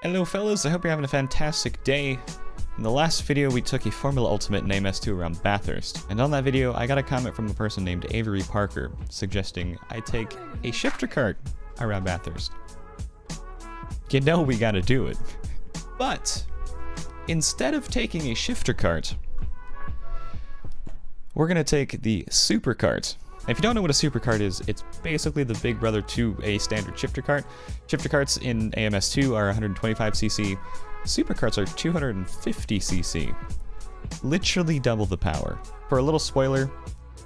Hello fellas, I hope you're having a fantastic day. In the last video we took a Formula Ultimate in AMS2 around Bathurst, and on that video I got a comment from a person named Avery Parker suggesting I take a shifter kart around Bathurst. You know we gotta do it. But instead of taking a shifter kart, we're gonna take the super kart. If you don't know what a super kart is, it's basically the big brother to a standard shifter kart. Shifter karts in AMS2 are 125cc. Super karts are 250cc. Literally double the power. For a little spoiler,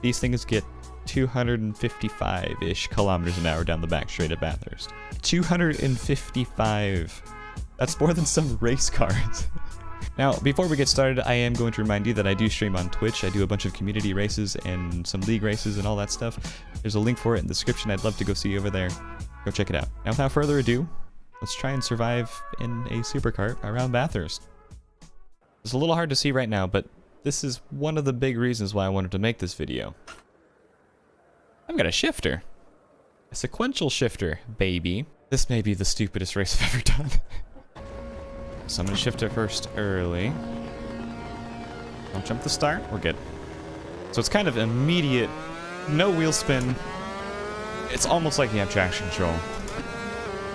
these things get 255-ish kilometers an hour down the back straight at Bathurst. 255. That's more than some race cars. Now, before we get started, I am going to remind you that I do stream on Twitch. I do a bunch of community races and some league races and all that stuff. There's a link for it in the description. I'd love to go see you over there. Go check it out. Now, without further ado, let's try and survive in a supercart around Bathurst. It's a little hard to see right now, but this is one of the big reasons why I wanted to make this video. I've got a shifter. A sequential shifter, baby. This may be the stupidest race I've ever done. So I'm going to shift it first early. Don't jump the start. We're good. So it's kind of immediate. No wheel spin. It's almost like you have traction control.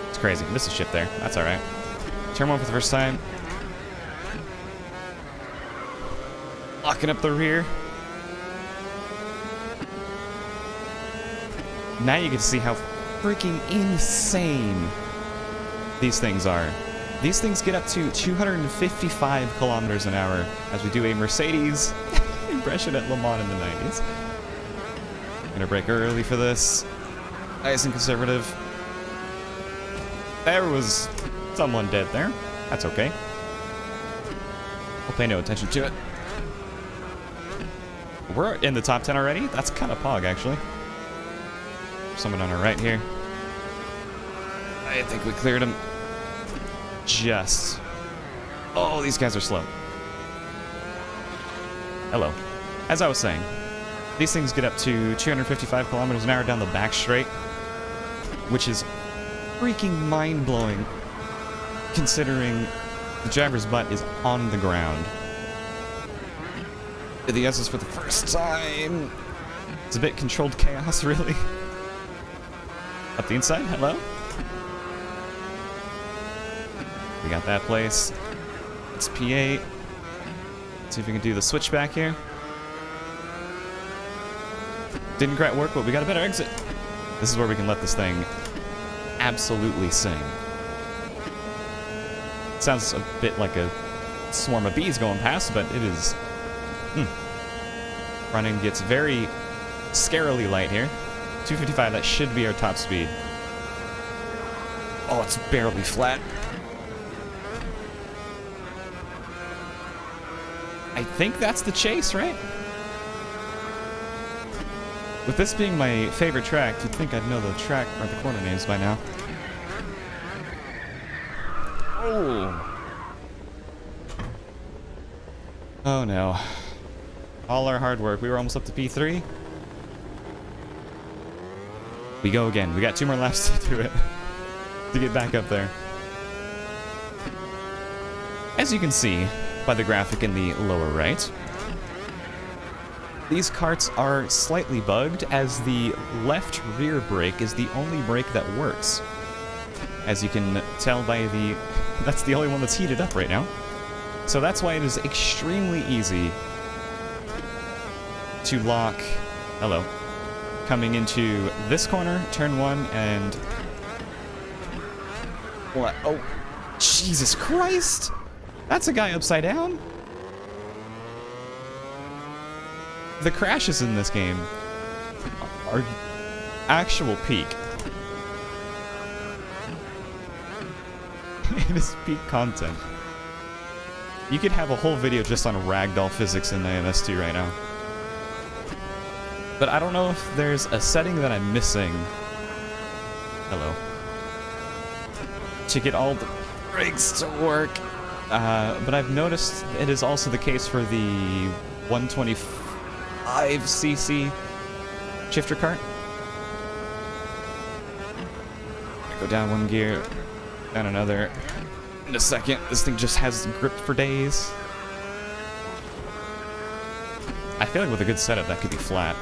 It's crazy. Miss a shift there. That's alright. Turn one for the first time. Locking up the rear. Now you can see how freaking insane these things are. These things get up to 255 kilometers an hour as we do a Mercedes impression at Le Mans in the 90s. Gonna brake early for this. Nice and conservative. There was someone dead there. That's okay. We'll pay no attention to it. We're in the top 10 already? That's kind of pog, actually. Someone on our right here. I think we cleared him. Just. Oh, these guys are slow. Hello. As I was saying, these things get up to 255 kilometers an hour down the back straight, which is freaking mind-blowing considering the driver's butt is on the ground. Did the S's for the first time. It's a bit controlled chaos, really. Up the inside, hello. We got that place. It's P8. Let's see if we can do the switchback here. Didn't quite work, but we got a better exit. This is where we can let this thing absolutely sing. Sounds a bit like a swarm of bees going past, but it is... Running gets very scarily light here. 255, that should be our top speed. Oh, it's barely flat. I think that's the chase, right? With this being my favorite track, you'd think I'd know the track or the corner names by now. Oh. Oh no. All our hard work. We were almost up to P3. We go again. We got 2 more laps to do it. To get back up there. As you can see by the graphic in the lower right, these karts are slightly bugged as the left rear brake is the only brake that works. As you can tell by the... that's the only one that's heated up right now. So that's why it is extremely easy to lock... hello. Coming into this corner, turn 1, and... what? Oh, Jesus Christ! That's a guy upside down. The crashes in this game are actual peak. It is peak content. You could have a whole video just on ragdoll physics in AMS2 right now. But I don't know if there's a setting that I'm missing. Hello. To get all the brakes to work. But I've noticed it is also the case for the 125cc shifter kart. Go down one gear, down another, in a second. This thing just has grip for days. I feel like with a good setup, that could be flat.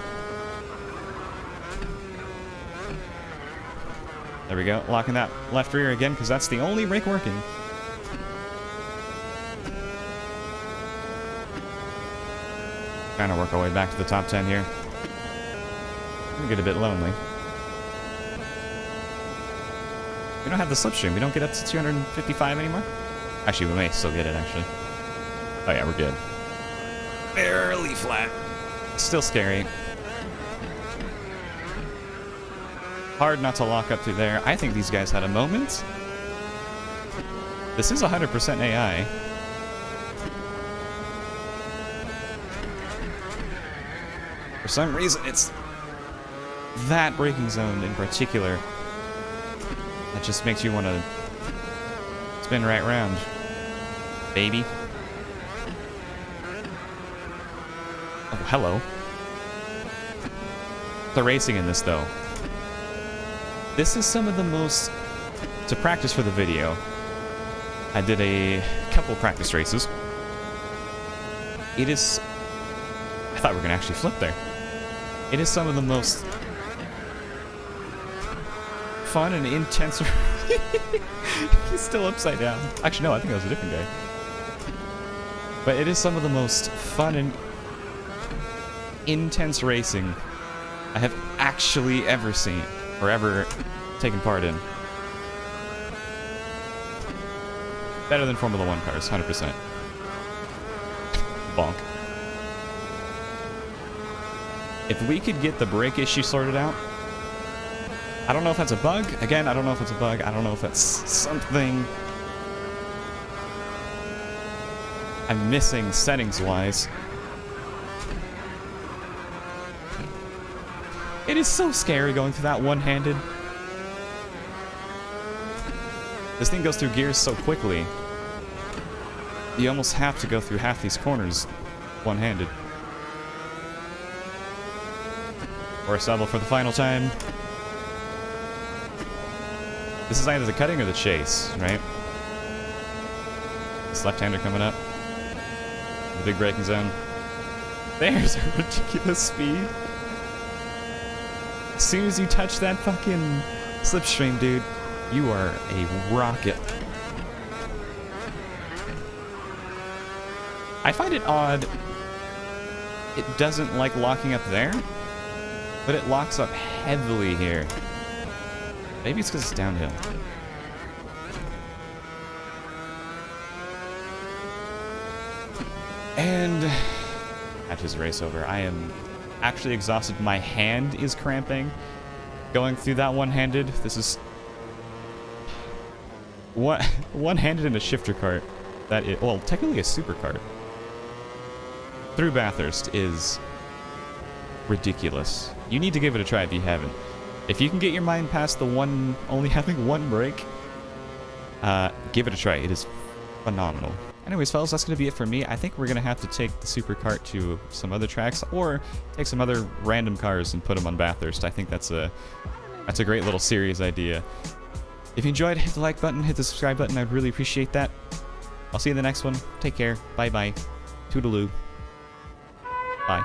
There we go. Locking that left rear again, because that's the only brake working. Trying to work our way back to the top 10 here. We get a bit lonely. We don't have the slipstream. We don't get up to 255 anymore. Actually, we may still get it, actually. Oh yeah, we're good. Barely flat. Still scary. Hard not to lock up through there. I think these guys had a moment. This is 100% AI. For some reason, it's that braking zone in particular that just makes you want to spin right round, baby. Oh, hello. The racing in this, though. This is some of the most... To practice for the video, I did a couple practice races. It is... I thought we were going to actually flip there. It is some of the most fun and intense... He's still upside down. Actually, no, I think that was a different guy. But it is some of the most fun and intense racing I have actually ever seen, or ever taken part in. Better than Formula 1 cars, 100%. Bonk. If we could get the brake issue sorted out, I don't know if that's a bug. Again, I don't know if it's a bug. I don't know if that's something I'm missing settings-wise. It is so scary going through that one-handed. This thing goes through gears so quickly. You almost have to go through half these corners one-handed. Or settle for the final time. This is either the cutting or the chase, right? This left-hander coming up. The big braking zone. There's a ridiculous speed. As soon as you touch that fucking slipstream, dude, you are a rocket. I find it odd. It doesn't like locking up there, but it locks up heavily here. Maybe it's because it's downhill. And matches the race over. I am actually exhausted. My hand is cramping going through that one-handed. This is one-handed in a shifter cart. That is, well, technically a super cart. Through Bathurst is ridiculous. You need to give it a try if you haven't. If you can get your mind past the one, only having one brake, give it a try. It is phenomenal. Anyways, fellas, that's going to be it for me. I think we're going to have to take the super cart to some other tracks, or take some other random cars and put them on Bathurst. I think that's a great little series idea. If you enjoyed, hit the like button, hit the subscribe button. I'd really appreciate that. I'll see you in the next one. Take care. Bye-bye. Toodaloo. Bye.